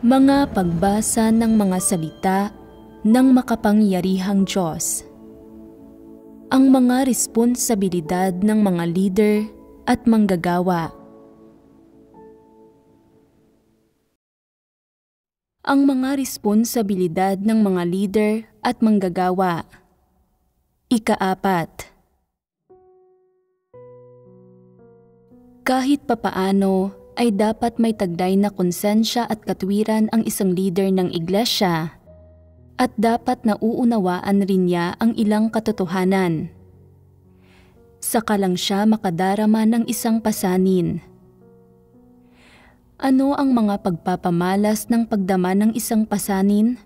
Mga pagbasa ng mga salita ng makapangyarihang Diyos. Ang mga responsibilidad ng mga leader at manggagawa. Ang mga responsibilidad ng mga leader at manggagawa. Ika-4. Kahit papaano ay dapat may taglay na konsensya at katwiran ang isang leader ng iglesia at dapat nauunawaan rin niya ang ilang katotohanan. Saka lang siya makadarama ng isang pasanin. Ano ang mga pagpapamalas ng pagdama ng isang pasanin?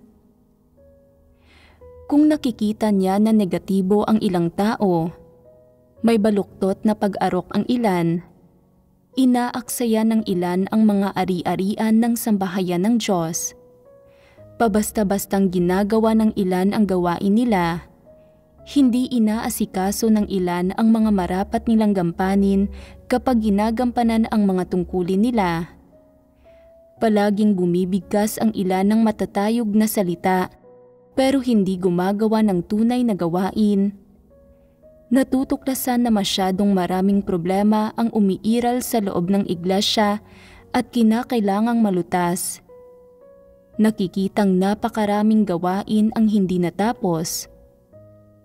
Kung nakikita niya na negatibo ang ilang tao, may baluktot na pag-arok ang ilan, inaaksaya ng ilan ang mga ari-arian ng sambahayan ng Diyos. Pabasta-bastang ginagawa ng ilan ang gawain nila, hindi inaasikaso ng ilan ang mga marapat nilang gampanin kapag ginagampanan ang mga tungkulin nila. Palaging bumibigkas ang ilan ng matatayog na salita pero hindi gumagawa ng tunay na gawain. Natutuklasan na masyadong maraming problema ang umiiral sa loob ng iglesia at kinakailangang malutas. Nakikitang napakaraming gawain ang hindi natapos.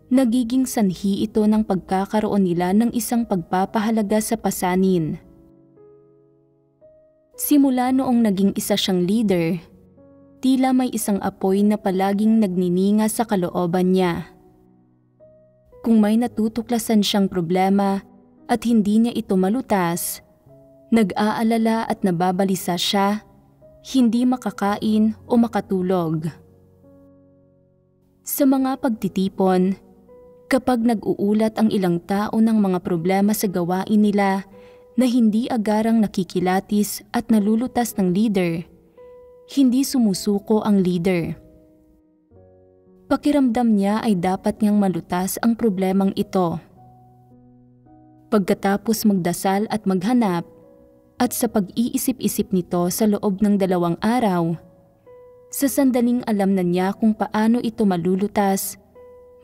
Nagiging sanhi ito ng pagkakaroon nila ng isang pagpapahalaga sa pasanin. Simula noong naging isa siyang leader, tila may isang apoy na palaging nagnininga sa kalooban niya. Kung may natutuklasan siyang problema at hindi niya ito malutas, nag-aalala at nababalisa siya, hindi makakain o makatulog. Sa mga pagtitipon, kapag nag-uulat ang ilang tao ng mga problema sa gawain nila na hindi agarang nakikilatis at nalulutas ng leader, hindi sumusuko ang leader. Pakiramdam niya ay dapat niyang malutas ang problemang ito. Pagkatapos magdasal at maghanap, at sa pag-iisip-isip nito sa loob ng 2 araw, sa sandaling alam na niya kung paano ito malulutas,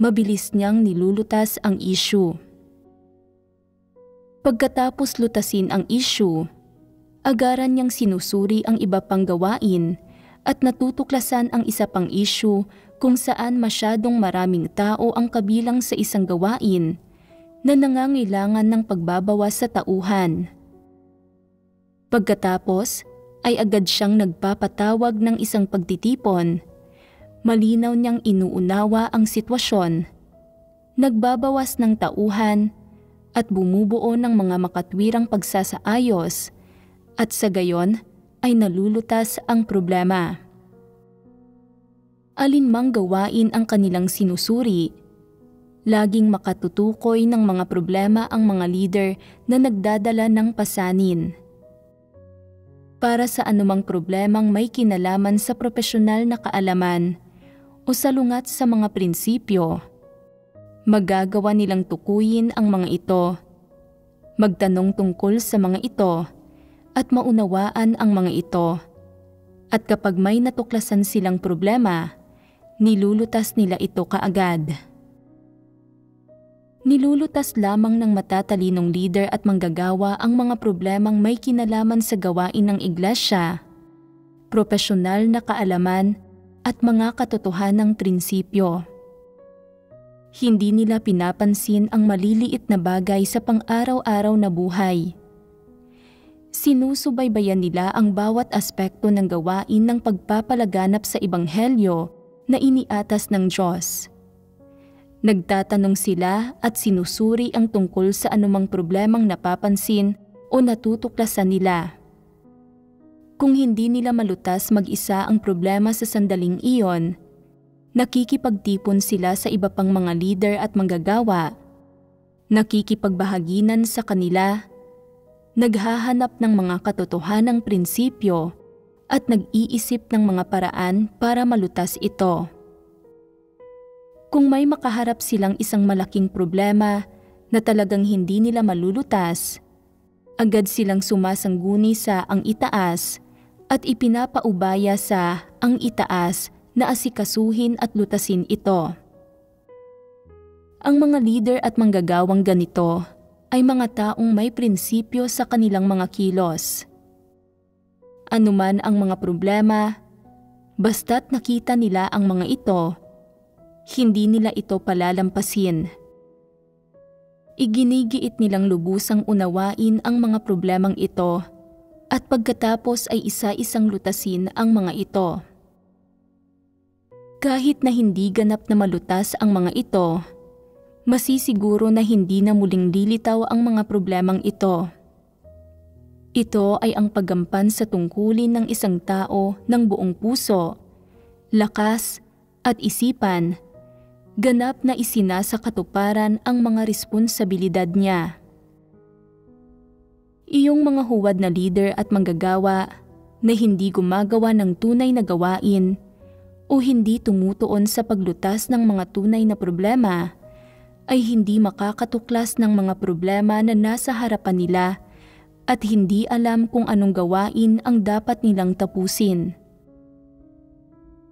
mabilis niyang nilulutas ang issue. Pagkatapos lutasin ang issue, agaran niyang sinusuri ang iba pang gawain at natutuklasan ang isa pang issue kung saan masyadong maraming tao ang kabilang sa isang gawain na nangangailangan ng pagbabawas sa tauhan. Pagkatapos ay agad siyang nagpapatawag ng isang pagtitipon. Malinaw niyang inuunawa ang sitwasyon, nagbabawas ng tauhan at bumubuo ng mga makatwirang pagsasaayos at sa gayon ay nalulutas ang problema. Alinmang gawain ang kanilang sinusuri, laging makatutukoy ng mga problema ang mga leader na nagdadala ng pasanin. Para sa anumang problemang may kinalaman sa propesyonal na kaalaman o salungat sa mga prinsipyo, magagawa nilang tukuyin ang mga ito, magtanong tungkol sa mga ito at maunawaan ang mga ito. At kapag may natuklasan silang problema, nilulutas nila ito kaagad. Nilulutas lamang ng matatalinong leader at manggagawa ang mga problemang may kinalaman sa gawain ng iglesia, propesyonal na kaalaman at mga katotohanang prinsipyo. Hindi nila pinapansin ang maliliit na bagay sa pang-araw-araw na buhay. Sinusubaybayan nila ang bawat aspekto ng gawain ng pagpapalaganap sa ebanghelyo na iniatas ng Diyos. Nagtatanong sila at sinusuri ang tungkol sa anumang problemang napapansin o natutuklasan nila. Kung hindi nila malutas mag-isa ang problema sa sandaling iyon, nakikipagtipon sila sa iba pang mga leader at manggagawa, nakikipagbahaginan sa kanila, naghahanap ng mga katotohanang prinsipyo at nag-iisip ng mga paraan para malutas ito. Kung may makaharap silang isang malaking problema na talagang hindi nila malulutas, agad silang sumasangguni sa ang itaas at ipinapaubaya sa ang itaas na asikasuhin at lutasin ito. Ang mga leader at manggagawang ganito ay mga taong may prinsipyo sa kanilang mga kilos. Anuman ang mga problema, basta't nakita nila ang mga ito, hindi nila ito palalampasin. Iginigiit nilang lubusang unawain ang mga problemang ito at pagkatapos ay isa-isang lutasin ang mga ito. Kahit na hindi ganap na malutas ang mga ito, masisiguro na hindi na muling lilitaw ang mga problemang ito. Ito ay ang paggampan sa tungkulin ng isang tao ng buong puso, lakas at isipan, ganap na isinasa katuparan ang mga responsibilidad niya. Iyong mga huwad na leader at manggagawa na hindi gumagawa ng tunay na gawain o hindi tumutuon sa paglutas ng mga tunay na problema ay hindi makakatuklas ng mga problema na nasa harapan nila at hindi alam kung anong gawain ang dapat nilang tapusin.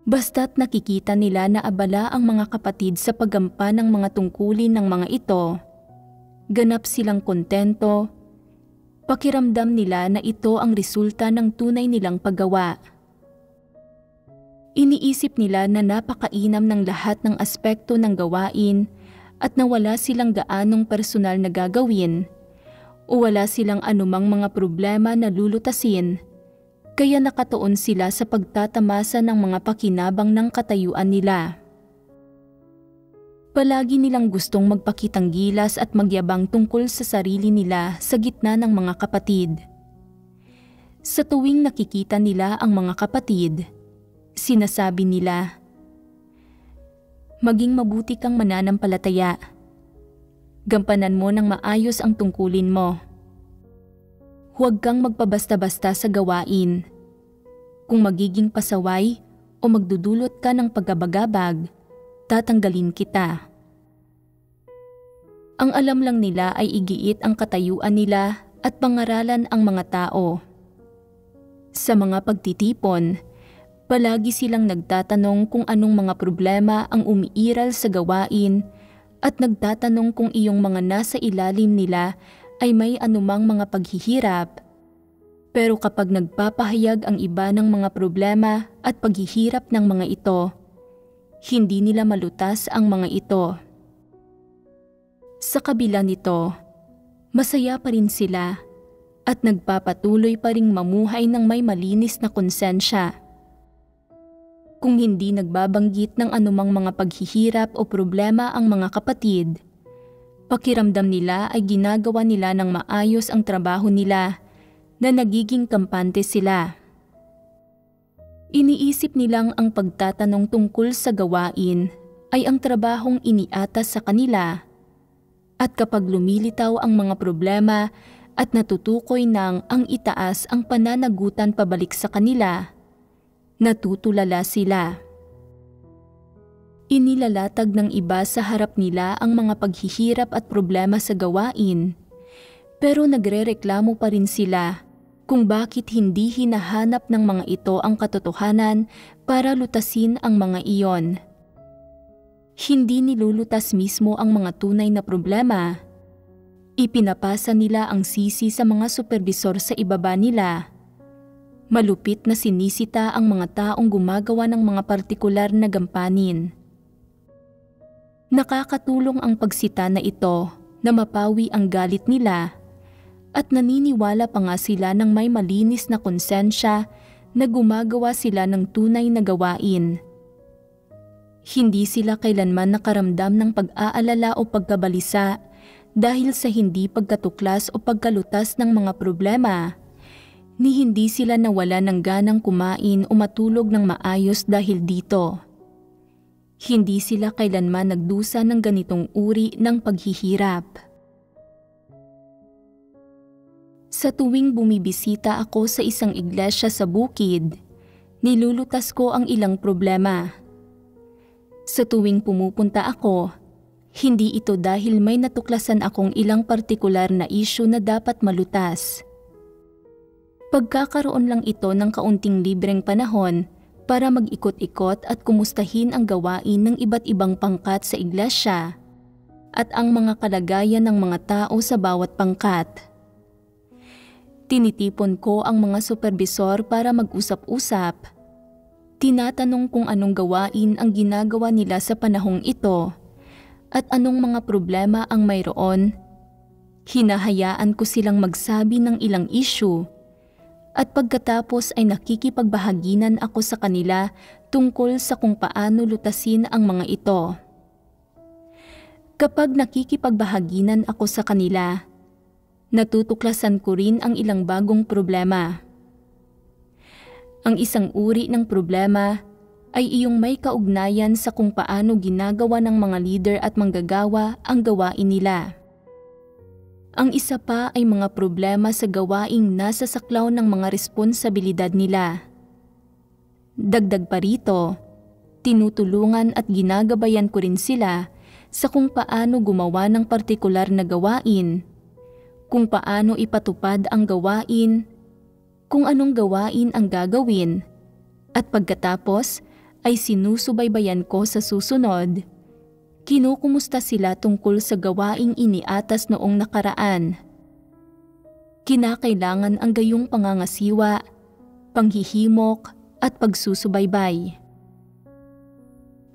Basta't nakikita nila na abala ang mga kapatid sa paggampan ng mga tungkulin ng mga ito, ganap silang kontento, pakiramdam nila na ito ang resulta ng tunay nilang paggawa. Iniisip nila na napakainam ng lahat ng aspekto ng gawain at na wala silang gaanong personal na gagawin o wala silang anumang mga problema na lulutasin, kaya nakatuon sila sa pagtatamasa ng mga pakinabang ng katayuan nila. Palagi nilang gustong magpakitang gilas at magyabang tungkol sa sarili nila sa gitna ng mga kapatid. Sa tuwing nakikita nila ang mga kapatid, sinasabi nila, "Maging mabuti kang mananampalataya. Gampanan mo ng maayos ang tungkulin mo. Huwag kang magpabasta-basta sa gawain. Kung magiging pasaway o magdudulot ka ng pagkabagabag, tatanggalin kita." Ang alam lang nila ay igiit ang katayuan nila at pangaralan ang mga tao. Sa mga pagtitipon, palagi silang nagtatanong kung anong mga problema ang umiiral sa gawain at nagtatanong kung iyong mga nasa ilalim nila ay may anumang mga paghihirap. Pero kapag nagpapahayag ang iba ng mga problema at paghihirap ng mga ito, hindi nila malutas ang mga ito. Sa kabila nito, masaya pa rin sila at nagpapatuloy pa ring mamuhay ng may malinis na konsensya. Kung hindi nagbabanggit ng anumang mga paghihirap o problema ang mga kapatid, pakiramdam nila ay ginagawa nila ng maayos ang trabaho nila na nagiging kampante sila. Iniisip nilang ang pagtatanong tungkol sa gawain ay ang trabahong iniatas sa kanila at kapag lumilitaw ang mga problema at natutukoy ng ang itaas ang pananagutan pabalik sa kanila, natutulala sila. Inilalatag ng iba sa harap nila ang mga paghihirap at problema sa gawain, pero nagrereklamo pa rin sila kung bakit hindi hinahanap ng mga ito ang katotohanan para lutasin ang mga iyon. Hindi nilulutas mismo ang mga tunay na problema. Ipinapasa nila ang sisi sa mga supervisor sa ibaba nila. Malupit na sinisita ang mga taong gumagawa ng mga partikular na gampanin. Nakakatulong ang pagsita na ito na mapawi ang galit nila at naniniwala pa nga sila ng may malinis na konsensya na gumagawa sila ng tunay na gawain. Hindi sila kailanman nakaramdam ng pag-aalala o pagkabalisa dahil sa hindi pagkatuklas o pagkalutas ng mga problema, ni hindi sila nawala ng ganang kumain o matulog ng maayos dahil dito. Hindi sila kailanman nagdusa ng ganitong uri ng paghihirap. Sa tuwing bumibisita ako sa isang iglesia sa bukid, nilulutas ko ang ilang problema. Sa tuwing pumupunta ako, hindi ito dahil may natuklasan akong ilang partikular na isyu na dapat malutas. Pagkakaroon lang ito ng kaunting libreng panahon para mag-ikot-ikot at kumustahin ang gawain ng iba't ibang pangkat sa iglesia at ang mga kalagayan ng mga tao sa bawat pangkat. Tinitipon ko ang mga supervisor para mag-usap-usap. Tinatanong kung anong gawain ang ginagawa nila sa panahong ito at anong mga problema ang mayroon. Hinahayaan ko silang magsabi ng ilang issue at pagkatapos ay nakikipagbahaginan ako sa kanila tungkol sa kung paano lutasin ang mga ito. Kapag nakikipagbahaginan ako sa kanila, natutuklasan ko rin ang ilang bagong problema. Ang isang uri ng problema ay iyong may kaugnayan sa kung paano ginagawa ng mga leader at manggagawa ang gawain nila. Ang isa pa ay mga problema sa gawaing nasa saklaw ng mga responsibilidad nila. Dagdag pa rito, tinutulungan at ginagabayan ko rin sila sa kung paano gumawa ng partikular na gawain, kung paano ipatupad ang gawain, kung anong gawain ang gagawin, at pagkatapos ay sinusubaybayan ko sa susunod. Kinukumusta sila tungkol sa gawaing iniatas noong nakaraan. Kinakailangan ang gayong pangangasiwa, panghihimok at pagsusubaybay.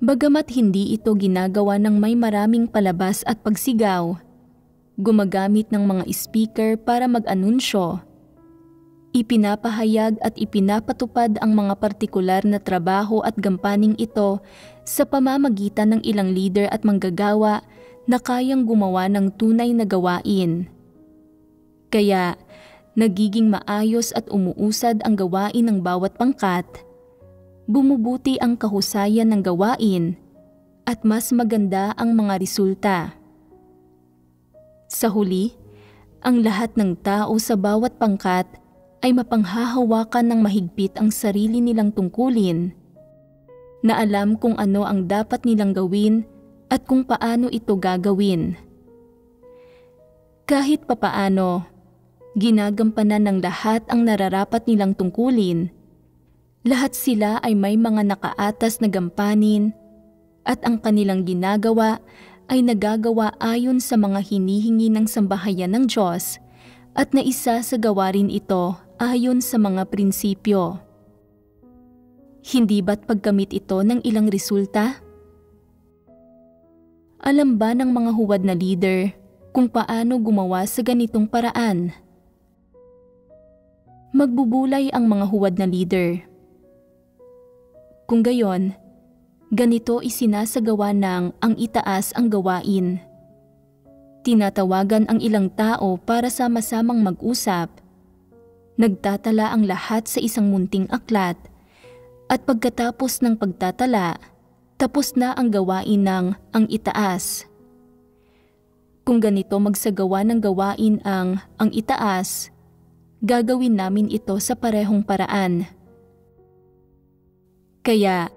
Bagamat hindi ito ginagawa ng may maraming palabas at pagsigaw, gumagamit ng mga speaker para mag-anunsyo, ipinapahayag at ipinapatupad ang mga partikular na trabaho at gampaning ito sa pamamagitan ng ilang leader at manggagawa na kayang gumawa ng tunay na gawain. Kaya, nagiging maayos at umuusad ang gawain ng bawat pangkat, bumubuti ang kahusayan ng gawain, at mas maganda ang mga resulta. Sa huli, ang lahat ng tao sa bawat pangkat ay mapanghahawakan ng mahigpit ang sarili nilang tungkulin, na alam kung ano ang dapat nilang gawin at kung paano ito gagawin. Kahit papaano, ginagampanan ng lahat ang nararapat nilang tungkulin. Lahat sila ay may mga nakaatas na gampanin at ang kanilang ginagawa ay nagagawa ayon sa mga hinihingi ng sambahayan ng Diyos at naisa sa gawain ito ayon sa mga prinsipyo. Hindi ba't pagkamit ito ng ilang resulta? Alam ba ng mga huwad na leader kung paano gumawa sa ganitong paraan? Magbubulay ang mga huwad na leader. Kung gayon, ganito isinasagawa ng ang itaas ang gawain. Tinatawagan ang ilang tao para sama-samang mag-usap. Nagtatala ang lahat sa isang munting aklat at pagkatapos ng pagtatala, tapos na ang gawain ng ang itaas. Kung ganito magsagawa ng gawain ang itaas, gagawin namin ito sa parehong paraan. Kaya,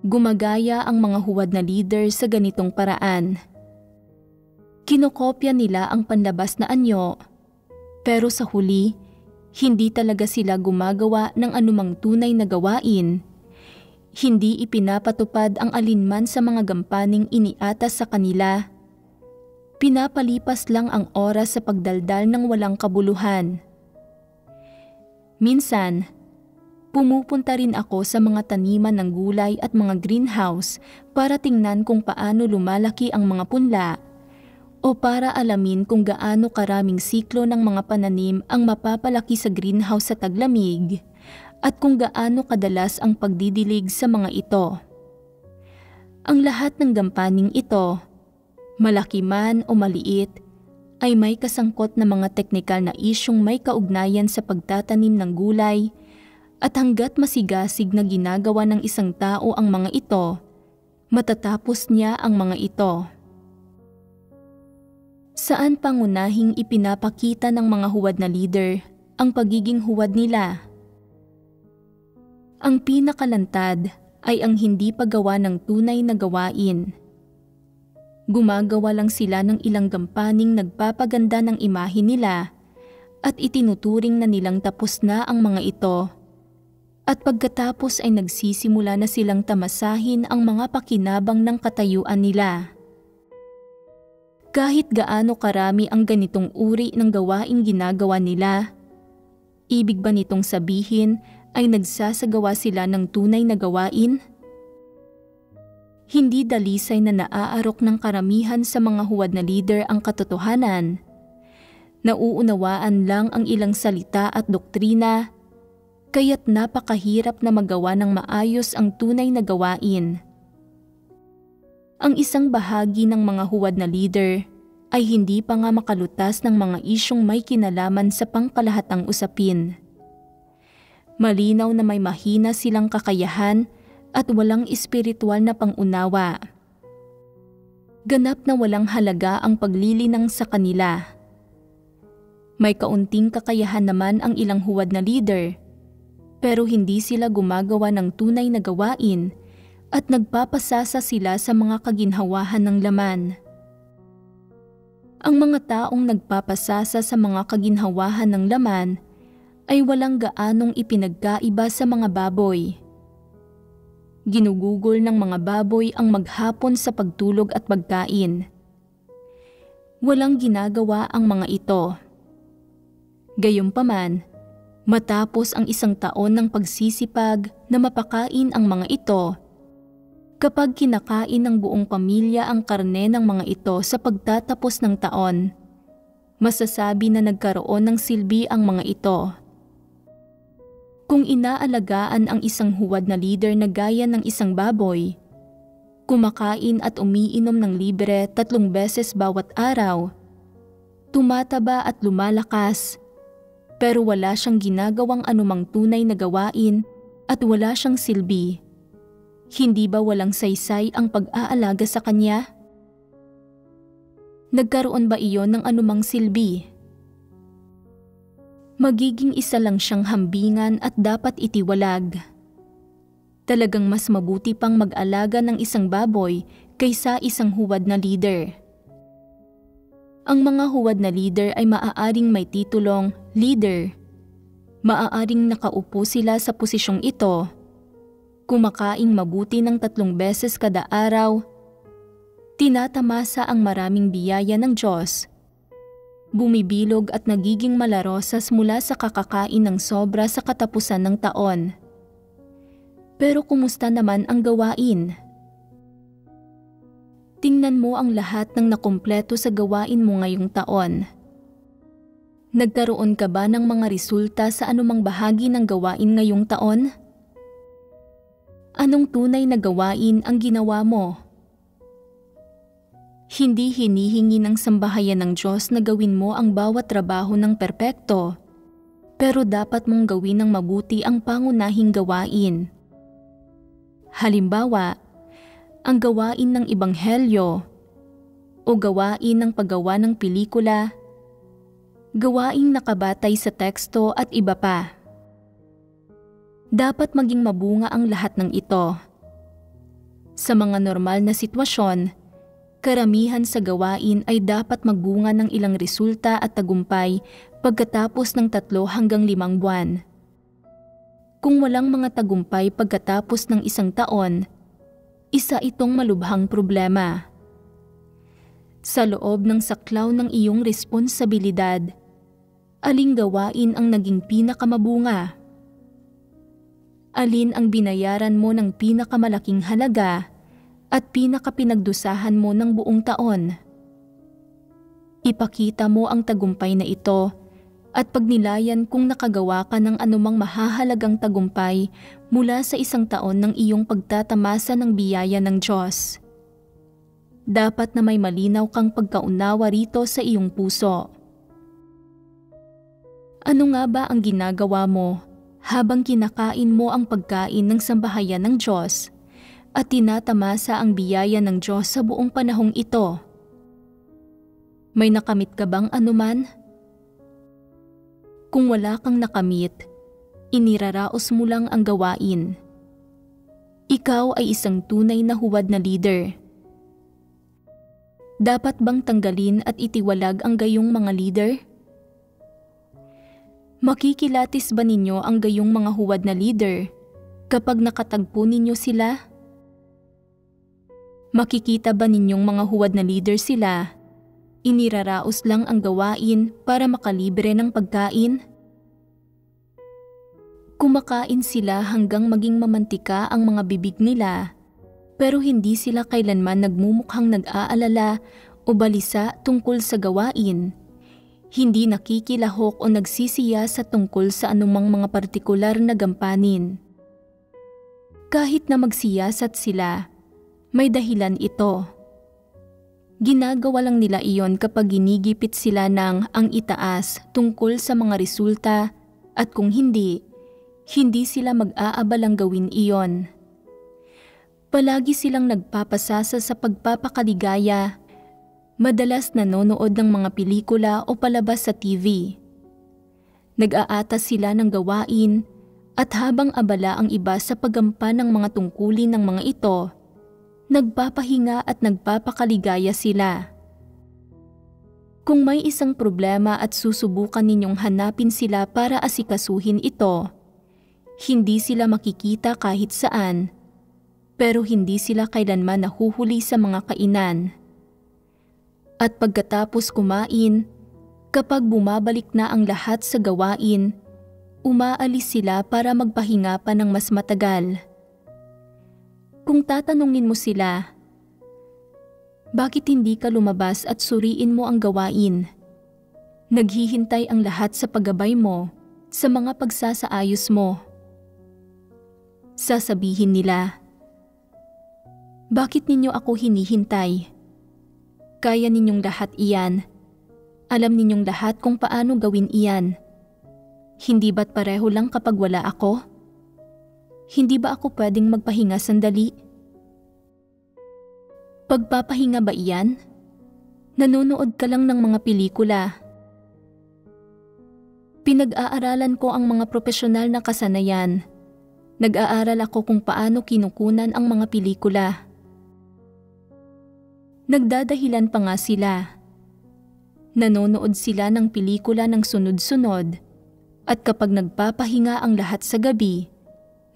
gumagaya ang mga huwad na leader sa ganitong paraan. Kinokopya nila ang panlabas na anyo, pero sa huli, hindi talaga sila gumagawa ng anumang tunay na gawain. Hindi ipinapatupad ang alinman sa mga gampaning iniatas sa kanila. Pinapalipas lang ang oras sa pagdaldal ng walang kabuluhan. Minsan, pumupunta rin ako sa mga taniman ng gulay at mga greenhouse para tingnan kung paano lumalaki ang mga punla, o para alamin kung gaano karaming siklo ng mga pananim ang mapapalaki sa greenhouse sa taglamig at kung gaano kadalas ang pagdidilig sa mga ito. Ang lahat ng gampaning ito, malaki man o maliit, ay may kasangkot na mga teknikal na isyung may kaugnayan sa pagtatanim ng gulay at hanggat masigasig na ginagawa ng isang tao ang mga ito, matatapos niya ang mga ito. Saan pangunahing ipinapakita ng mga huwad na leader ang pagiging huwad nila? Ang pinakalantad ay ang hindi paggawa ng tunay na gawain. Gumagawa lang sila ng ilang gampaning nagpapaganda ng imahe nila at itinuturing na nilang tapos na ang mga ito. At pagkatapos ay nagsisimula na silang tamasahin ang mga pakinabang ng katayuan nila. Kahit gaano karami ang ganitong uri ng gawaing ginagawa nila, ibig ba nitong sabihin ay nagsasagawa sila ng tunay na gawain? Hindi dalisay na naaarok ng karamihan sa mga huwad na leader ang katotohanan. Nauunawaan lang ang ilang salita at doktrina, kaya't napakahirap na magawa ng maayos ang tunay na gawain. Ang isang bahagi ng mga huwad na leader ay hindi pa nga makalutas ng mga isyong may kinalaman sa pangkalahatang usapin. Malinaw na may mahina silang kakayahan at walang espiritual na pangunawa. Ganap na walang halaga ang paglilinang sa kanila. May kaunting kakayahan naman ang ilang huwad na leader, pero hindi sila gumagawa ng tunay na gawain at nagpapasasa sila sa mga kaginhawahan ng laman. Ang mga taong nagpapasasa sa mga kaginhawahan ng laman ay walang gaanong ipinagkaiba sa mga baboy. Ginugugol ng mga baboy ang maghapon sa pagtulog at pagkain. Walang ginagawa ang mga ito. Gayunpaman, matapos ang isang taon ng pagsisipag na mapakain ang mga ito, kapag kinakain ng buong pamilya ang karne ng mga ito sa pagtatapos ng taon, masasabi na nagkaroon ng silbi ang mga ito. Kung inaalagaan ang isang huwad na leader na gaya ng isang baboy, kumakain at umiinom ng libre 3 beses bawat araw, tumataba at lumalakas, pero wala siyang ginagawang anumang tunay na gawain at wala siyang silbi, hindi ba walang saysay ang pag-aalaga sa kanya? Nagkaroon ba iyon ng anumang silbi? Magiging isa lang siyang hambingan at dapat itiwalag. Talagang mas mabuti pang mag-alaga ng isang baboy kaysa isang huwad na leader. Ang mga huwad na leader ay maaaring may titulong leader. Maaaring nakaupo sila sa posisyong ito, kumakaing mabuti ng 3 beses kada araw, tinatamasa ang maraming biyaya ng Diyos, bumibilog at nagiging malarosas mula sa kakakain ng sobra sa katapusan ng taon. Pero kumusta naman ang gawain? Tingnan mo ang lahat ng nakumpleto sa gawain mo ngayong taon. Nagkaroon ka ba ng mga resulta sa anumang bahagi ng gawain ngayong taon? Anong tunay na gawain ang ginawa mo? Hindi hinihingi ng sambahayan ng Diyos na gawin mo ang bawat trabaho ng perpekto, pero dapat mong gawin ng mabuti ang pangunahing gawain. Halimbawa, ang gawain ng ebanghelyo o gawain ng paggawa ng pelikula, gawaing nakabatay sa teksto at iba pa. Dapat maging mabunga ang lahat ng ito. Sa mga normal na sitwasyon, karamihan sa gawain ay dapat magbunga ng ilang resulta at tagumpay pagkatapos ng 3 hanggang 5 buwan. Kung walang mga tagumpay pagkatapos ng 1 taon, isa itong malubhang problema. Sa loob ng saklaw ng iyong responsibilidad, aling gawain ang naging pinakamabunga? Alin ang binayaran mo ng pinakamalaking halaga at pinakapinagdusahan mo ng buong taon? Ipakita mo ang tagumpay na ito at pagnilayan kung nakagawa ka ng anumang mahahalagang tagumpay mula sa 1 taon ng iyong pagtatamasa ng biyaya ng Diyos. Dapat na may malinaw kang pagkaunawa rito sa iyong puso. Ano nga ba ang ginagawa mo habang kinakain mo ang pagkain ng sambahayan ng Diyos at tinatamasa ang biyaya ng Diyos sa buong panahong ito? May nakamit ka bang anuman? Kung wala kang nakamit, iniraraos mo lang ang gawain. Ikaw ay isang tunay na huwad na leader. Dapat bang tanggalin at itiwalag ang gayong mga leader? Makikilatis ba ninyo ang gayong mga huwad na leader kapag nakatagpo ninyo sila? Makikita ba ninyong mga huwad na leader sila? Iniraraos lang ang gawain para makalibre ng pagkain? Kumakain sila hanggang maging mamantika ang mga bibig nila, pero hindi sila kailanman nagmumukhang nag-aalala o balisa tungkol sa gawain. Hindi nakikilahok o nagsisiya sa tungkol sa anumang mga partikular na gampanin. Kahit na magsiyasat sila, may dahilan ito. Ginagawa lang nila iyon kapag ginigipit sila ng ang itaas tungkol sa mga resulta, at kung hindi sila mag-aabalang gawin iyon. Palagi silang nagpapasasa sa pagpapakaligaya, madalas nanonood ng mga pelikula o palabas sa TV. Nag-aatas sila ng gawain, at habang abala ang iba sa paggampan ng mga tungkulin ng mga ito, nagpapahinga at nagpapakaligaya sila. Kung may isang problema at susubukan ninyong hanapin sila para asikasuhin ito, hindi sila makikita kahit saan, pero hindi sila kailanman nahuhuli sa mga kainan. At pagkatapos kumain, kapag bumabalik na ang lahat sa gawain, umaalis sila para magpahinga pa ng mas matagal. Kung tatanungin mo sila, bakit hindi ka lumabas at suriin mo ang gawain? Naghihintay ang lahat sa paggabay mo, sa mga pagsasaayos mo. Sasabihin nila, bakit ninyo ako hinihintay? Kaya ninyong lahat iyan. Alam ninyong lahat kung paano gawin iyan. Hindi ba't pareho lang kapag wala ako? Hindi ba ako pwedeng magpahinga sandali? Pagpapahinga ba iyan? Nanonood ka lang ng mga pelikula. Pinag-aaralan ko ang mga profesional na kasanayan. Nag-aaral ako kung paano kinukunan ang mga pelikula. Nagdadahilan pa nga sila. Nanonood sila ng pelikula ng sunod-sunod, at kapag nagpapahinga ang lahat sa gabi,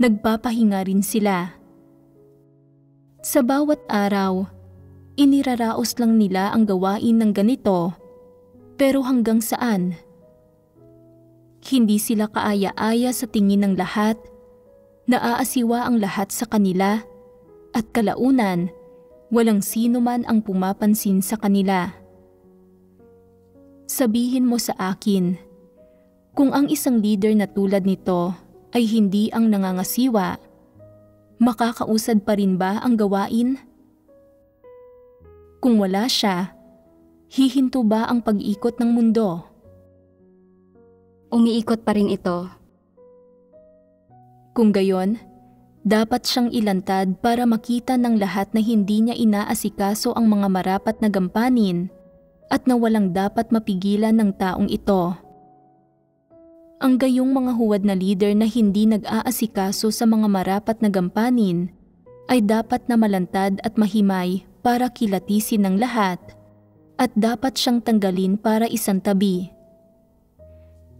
nagpapahinga rin sila. Sa bawat araw, iniraraos lang nila ang gawain ng ganito, pero hanggang saan? Hindi sila kaaya-aya sa tingin ng lahat, naaasiwa ang lahat sa kanila, at kalaunan, walang sino man ang pumapansin sa kanila. Sabihin mo sa akin, kung ang isang leader na tulad nito ay hindi ang nangangasiwa, makakausad pa rin ba ang gawain? Kung wala siya, hihinto ba ang pag-ikot ng mundo? Umiikot pa rin ito. Kung gayon, dapat siyang ilantad para makita ng lahat na hindi niya inaasikaso ang mga marapat na gampanin at na walang dapat mapigilan ng taong ito. Ang gayong mga huwad na leader na hindi nag-aasikaso sa mga marapat na gampanin ay dapat na malantad at mahimay para kilatisin ng lahat, at dapat siyang tanggalin para isantabi.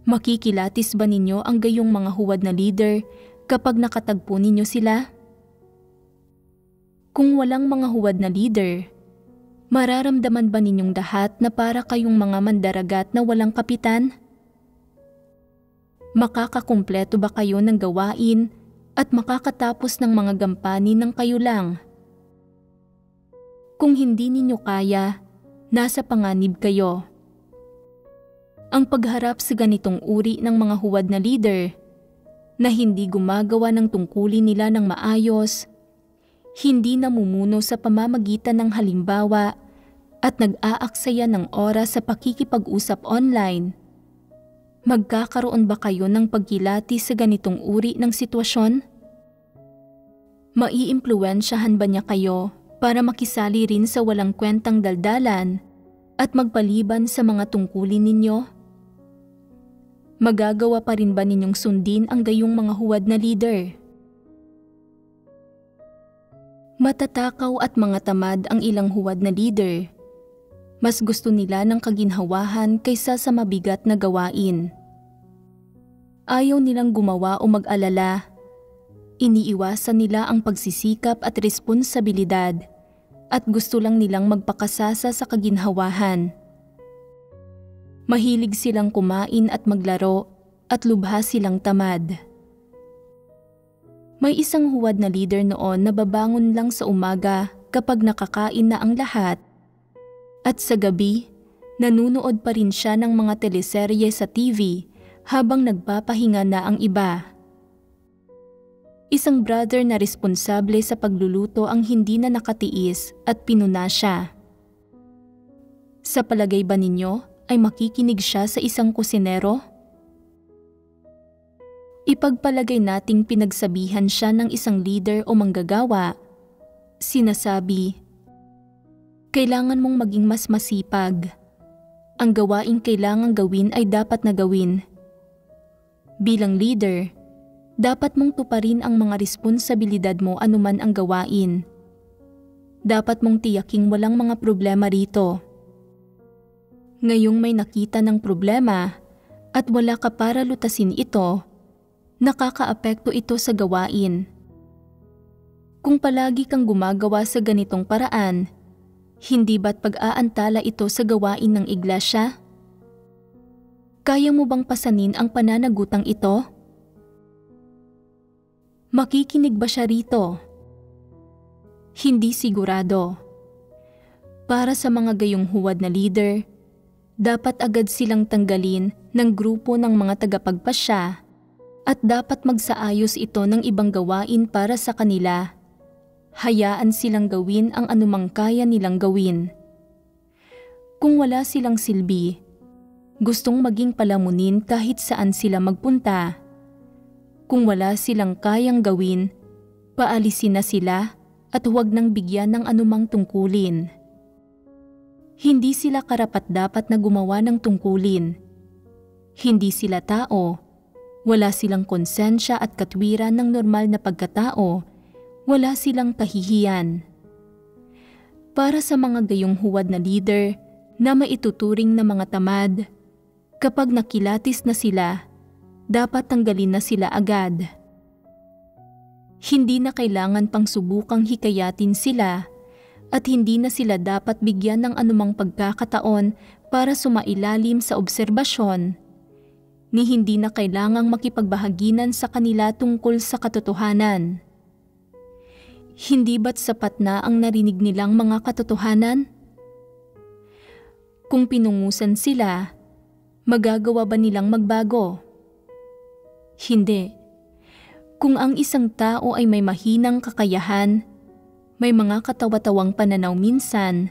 Makikilatis ba ninyo ang gayong mga huwad na leader kapag nakatagpo ninyo sila? Kung walang mga huwad na leader, mararamdaman ba ninyong lahat na para kayong mga mandaragat na walang kapitan? Makakakumpleto ba kayo ng gawain at makakatapos ng mga gampanin ng kayo lang? Kung hindi ninyo kaya, nasa panganib kayo. Ang pagharap sa ganitong uri ng mga huwad na leader na hindi gumagawa ng tungkulin nila ng maayos, hindi namumuno sa pamamagitan ng halimbawa at nag-aaksaya ng oras sa pakikipag-usap online, magkakaroon ba kayo ng pagkilati sa ganitong uri ng sitwasyon? Maiimpluwensyahan ba niya kayo para makisali rin sa walang kwentang daldalan at magpaliban sa mga tungkulin ninyo? Magagawa pa rin ba ninyong sundin ang gayong mga huwad na leader? Matatakaw at mga tamad ang ilang huwad na leader. Mas gusto nila ng kaginhawahan kaysa sa mabigat na gawain. Ayaw nilang gumawa o mag-alala. Iniiwasan nila ang pagsisikap at responsibilidad at gusto lang nilang magpakasasa sa kaginhawahan. Mahilig silang kumain at maglaro at lubha silang tamad. May isang huwad na leader noon na babangon lang sa umaga kapag nakakain na ang lahat at sa gabi, nanunood pa rin siya ng mga teleserye sa TV habang nagpapahinga na ang iba. Isang brother na responsable sa pagluluto ang hindi na nakatiis at pinuna siya. Sa palagay ba ninyo ay makikinig siya sa isang kusinero? Ipagpalagay nating pinagsabihan siya ng isang leader o manggagawa. Sinasabi, kailangan mong maging mas masipag. Ang gawaing kailangang gawin ay dapat na gawin. Bilang leader, dapat mong tuparin ang mga responsibilidad mo anuman ang gawain. Dapat mong tiyaking walang mga problema rito. Ngayong may nakita ng problema at wala ka para lutasin ito, nakakaapekto ito sa gawain. Kung palagi kang gumagawa sa ganitong paraan, hindi ba't pag-aantala ito sa gawain ng iglesia? Kaya mo bang pasanin ang pananagutang ito? Makikinig ba siya rito? Hindi sigurado. Para sa mga gayong huwad na leader, dapat agad silang tanggalin ng grupo ng mga tagapagpasya at dapat magsaayos ito ng ibang gawain para sa kanila. Hayaan silang gawin ang anumang kaya nilang gawin. Kung wala silang silbi, gustong maging palamunin kahit saan sila magpunta. Kung wala silang kayang gawin, paalisin na sila at huwag nang bigyan ng anumang tungkulin. Hindi sila karapat-dapat na gumawa ng tungkulin. Hindi sila tao, wala silang konsensya at katwiran ng normal na pagkatao, wala silang kahihiyan. Para sa mga gayong huwad na leader na maituturing na mga tamad, kapag nakilatis na sila, dapat tanggalin na sila agad. Hindi na kailangan pang subukang hikayatin sila at hindi na sila dapat bigyan ng anumang pagkakataon para sumailalim sa obserbasyon, ni hindi na kailangang makipagbahaginan sa kanila tungkol sa katotohanan. Hindi ba't sapat na ang narinig nilang mga katotohanan? Kung pinungusan sila, magagawa ba nilang magbago? Hindi. Kung ang isang tao ay may mahinang kakayahan, may mga katawa-tawang pananaw minsan,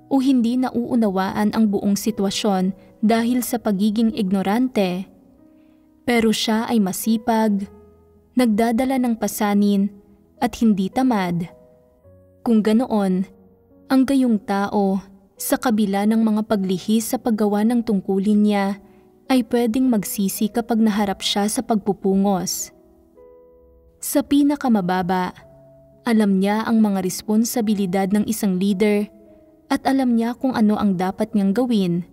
o hindi nauunawaan ang buong sitwasyon dahil sa pagiging ignorante, pero siya ay masipag, nagdadala ng pasanin at hindi tamad. Kung ganoon, ang gayong tao, sa kabila ng mga paglihis sa paggawa ng tungkulin niya, ay pwedeng magsisi kapag naharap siya sa pagpupungos. Sa pinakamababa, alam niya ang mga responsibilidad ng isang leader at alam niya kung ano ang dapat niyang gawin.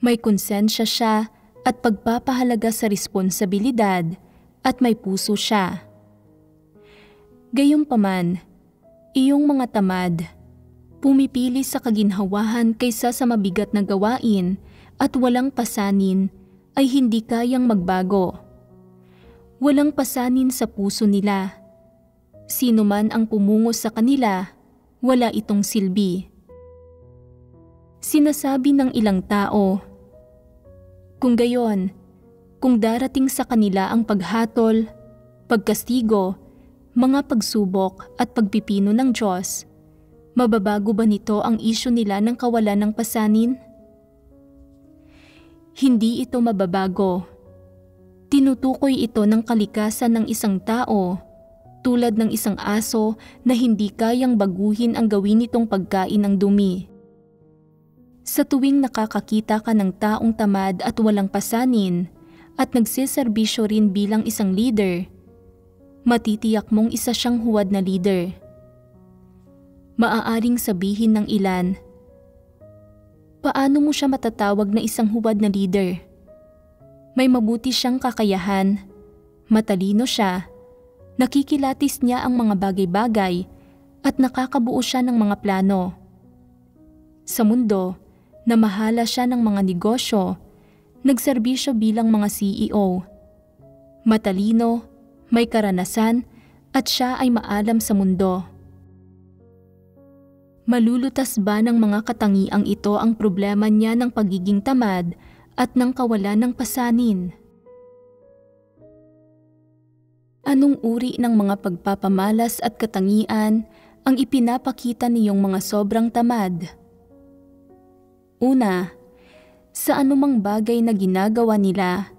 May konsensya siya at pagpapahalaga sa responsibilidad at may puso siya. Gayunpaman, iyong mga tamad, pumipili sa kaginhawahan kaysa sa mabigat na gawain at walang pasanin ay hindi kayang magbago. Walang pasanin sa puso nila. Sino man ang pumungos sa kanila, wala itong silbi. Sinasabi ng ilang tao, kung gayon, kung darating sa kanila ang paghatol, pagkastigo, mga pagsubok at pagpipino ng Diyos, mababago ba nito ang isyu nila ng kawalan ng pasanin? Hindi ito mababago. Tinutukoy ito ng kalikasan ng isang tao, tulad ng isang aso na hindi kayang baguhin ang gawin nitong pagkain ng dumi. Sa tuwing nakakakita ka ng taong tamad at walang pasanin at nagsiserbisyo rin bilang isang leader, matitiyak mong isa siyang huwad na leader. Maaaring sabihin ng ilan, paano mo siya matatawag na isang huwad na leader? May mabuti siyang kakayahan, matalino siya, nakikilatis niya ang mga bagay-bagay at nakakabuo siya ng mga plano. Sa mundo, namahala siya ng mga negosyo, nagserbisyo bilang mga CEO. Matalino, may karanasan at siya ay maalam sa mundo. Malulutas ba ng mga katangiang ito ang problema niya ng pagiging tamad at ng kawalan ng pasanin? Anong uri ng mga pagpapamalas at katangian ang ipinapakita niyong mga sobrang tamad? Una, sa anumang bagay na ginagawa nila,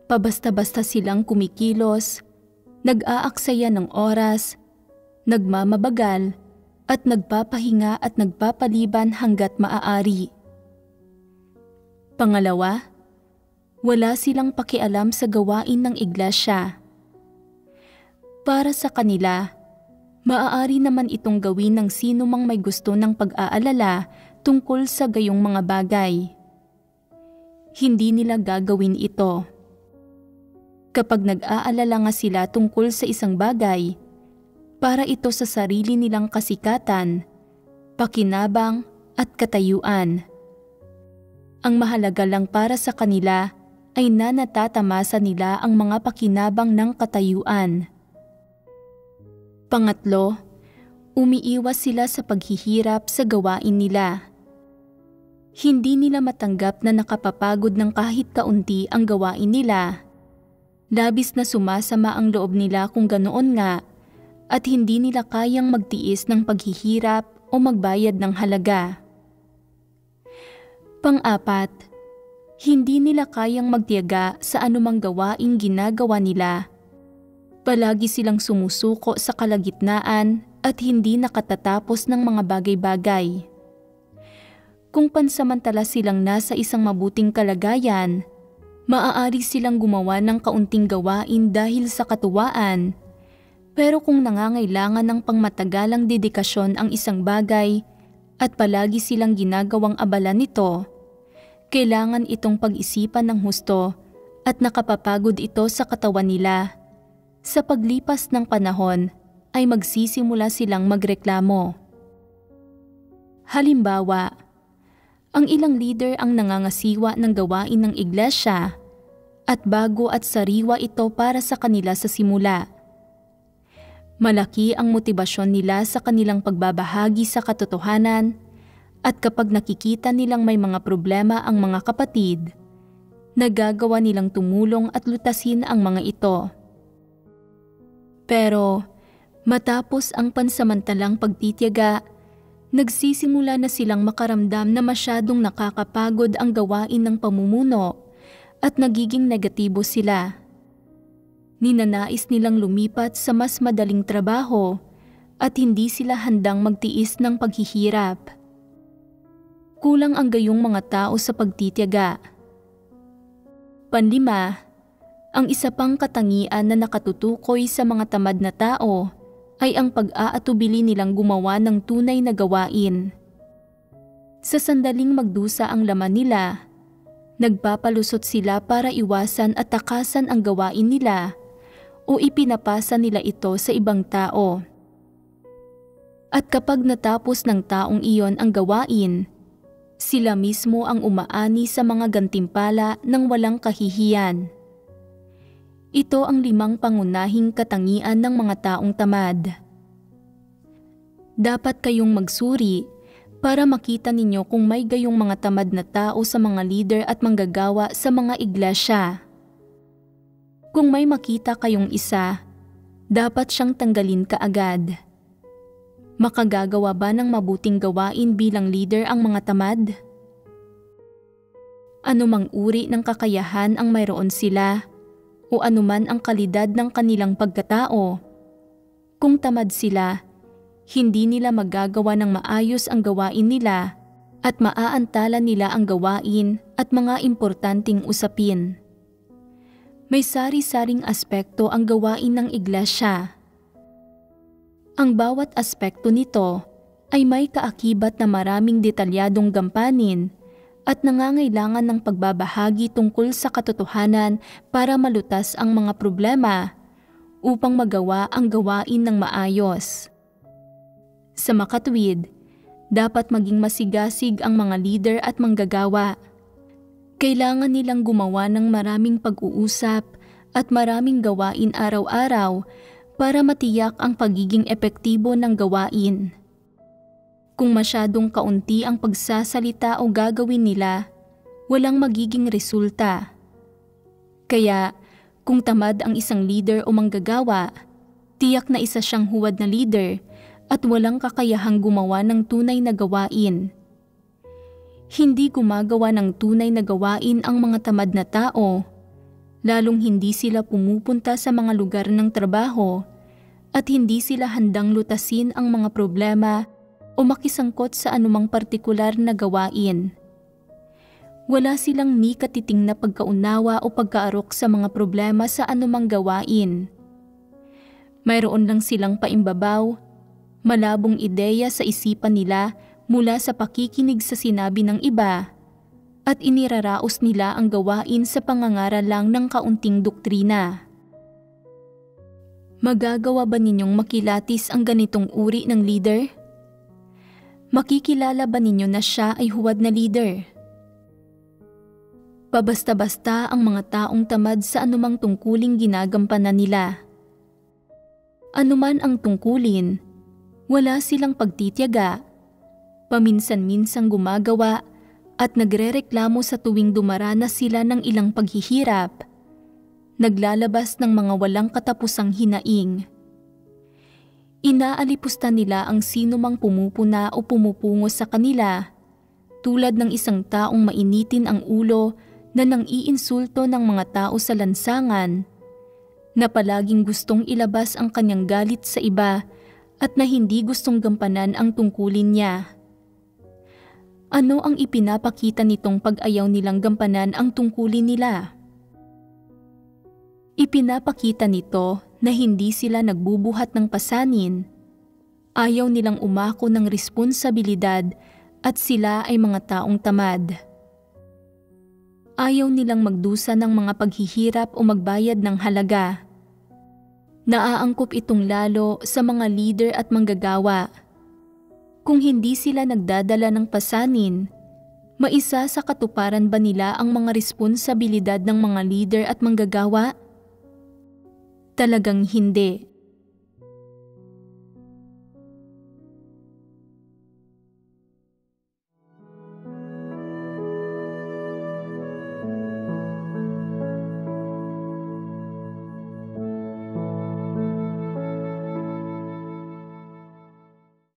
pabasta-basta silang kumikilos, nag-aaksaya ng oras, nagmamabagal, at nagpapahinga at nagpapaliban hanggat maaari. Pangalawa, wala silang pakialam sa gawain ng iglesia. Para sa kanila, maaari naman itong gawin ng sino mang may gusto ng pag-aalala tungkol sa gayong mga bagay. Hindi nila gagawin ito. Kapag nag-aalala nga sila tungkol sa isang bagay, para ito sa sarili nilang kasikatan, pakinabang at katayuan. Ang mahalaga lang para sa kanila ay na natatamasa nila ang mga pakinabang ng katayuan. Pangatlo, umiiwas sila sa paghihirap sa gawain nila. Hindi nila matanggap na nakapapagod ng kahit kaunti ang gawain nila. Labis na sumasama ang loob nila kung ganoon nga at hindi nila kayang magtiis ng paghihirap o magbayad ng halaga. Pang-apat, hindi nila kayang magtiyaga sa anumang gawaing ginagawa nila. Palagi silang sumusuko sa kalagitnaan at hindi nakatatapos ng mga bagay-bagay. Kung pansamantala silang nasa isang mabuting kalagayan, maaari silang gumawa ng kaunting gawain dahil sa katuwaan. Pero kung nangangailangan ng pangmatagalang dedikasyon ang isang bagay at palagi silang ginagawang abala nito, kailangan itong pag-isipan ng husto at nakapapagod ito sa katawan nila. Sa paglipas ng panahon ay magsisimula silang magreklamo. Halimbawa, ang ilang leader ang nangangasiwa ng gawain ng iglesia at bago at sariwa ito para sa kanila sa simula. Malaki ang motibasyon nila sa kanilang pagbabahagi sa katotohanan at kapag nakikita nilang may mga problema ang mga kapatid, nagagawa nilang tumulong at lutasin ang mga ito. Pero matapos ang pansamantalang pagtitiyaga, nagsisimula na silang makaramdam na masyadong nakakapagod ang gawain ng pamumuno at nagiging negatibo sila. Ninanais nilang lumipat sa mas madaling trabaho at hindi sila handang magtiis ng paghihirap. Kulang ang gayong mga tao sa pagtitiyaga. Panlima, ang isa pang katangian na nakatutukoy sa mga tamad na tao ay ang pag-aatubili nilang gumawa ng tunay na gawain. Sa sandaling magdusa ang laman nila, nagpapalusot sila para iwasan at takasan ang gawain nila o ipinapasa nila ito sa ibang tao. At kapag natapos ng taong iyon ang gawain, sila mismo ang umaani sa mga gantimpala ng walang kahihiyan. Ito ang 5 pangunahing katangian ng mga taong tamad. Dapat kayong magsuri para makita ninyo kung may gayong mga tamad na tao sa mga leader at manggagawa sa mga iglesia. Kung may makita kayong isa, dapat siyang tanggalin kaagad. Makagagawa ba ng mabuting gawain bilang leader ang mga tamad? Anumang uri ng kakayahan ang mayroon sila o anuman ang kalidad ng kanilang pagkatao, kung tamad sila, hindi nila magagawa ng maayos ang gawain nila at maaantala nila ang gawain at mga importanteng usapin. May sari-saring aspekto ang gawain ng iglesia. Ang bawat aspekto nito ay may kaakibat na maraming detalyadong gampanin at nangangailangan ng pagbabahagi tungkol sa katotohanan para malutas ang mga problema upang magawa ang gawain ng maayos. Sa makatuwid, dapat maging masigasig ang mga leader at manggagawa. Kailangan nilang gumawa ng maraming pag-uusap at maraming gawain araw-araw para matiyak ang pagiging epektibo ng gawain. Kung masyadong kaunti ang pagsasalita o gagawin nila, walang magiging resulta. Kaya, kung tamad ang isang leader o manggagawa, tiyak na isa siyang huwad na leader at walang kakayahang gumawa ng tunay na gawain. Hindi gumagawa ng tunay na gawain ang mga tamad na tao, lalong hindi sila pumupunta sa mga lugar ng trabaho at hindi sila handang lutasin ang mga problema o makisangkot sa anumang partikular na gawain. Wala silang ni katiting na pagkaunawa o pagkaarok sa mga problema sa anumang gawain. Mayroon lang silang paimbabaw, malabong ideya sa isipan nila mula sa pakikinig sa sinabi ng iba at iniraraos nila ang gawain sa pangangaral lang ng kaunting doktrina. Magagawa ba ninyong makilatis ang ganitong uri ng leader? Makikilala ba ninyo na siya ay huwad na leader? Pabasta-basta ang mga taong tamad sa anumang tungkuling ginagampanan nila. Anuman ang tungkulin, wala silang pagtitiyaga, paminsan-minsang gumagawa at nagrereklamo sa tuwing dumaranas sila ng ilang paghihirap, naglalabas ng mga walang katapusang hinaing. Inaalipusta nila ang sinumang pumupuna o pumupungo sa kanila, tulad ng isang taong mainitin ang ulo na nang-iinsulto ng mga tao sa lansangan, na palaging gustong ilabas ang kanyang galit sa iba at na hindi gustong gampanan ang tungkulin niya. Ano ang ipinapakita nitong pag-ayaw nilang gampanan ang tungkulin nila? Ipinapakita nito na hindi sila nagbubuhat ng pasanin, ayaw nilang umako ng responsibilidad at sila ay mga taong tamad. Ayaw nilang magdusa ng mga paghihirap o magbayad ng halaga. Naaangkop itong lalo sa mga leader at manggagawa. Kung hindi sila nagdadala ng pasanin, maisa sa katuparan ba nila ang mga responsibilidad ng mga leader at manggagawa? Talagang hindi.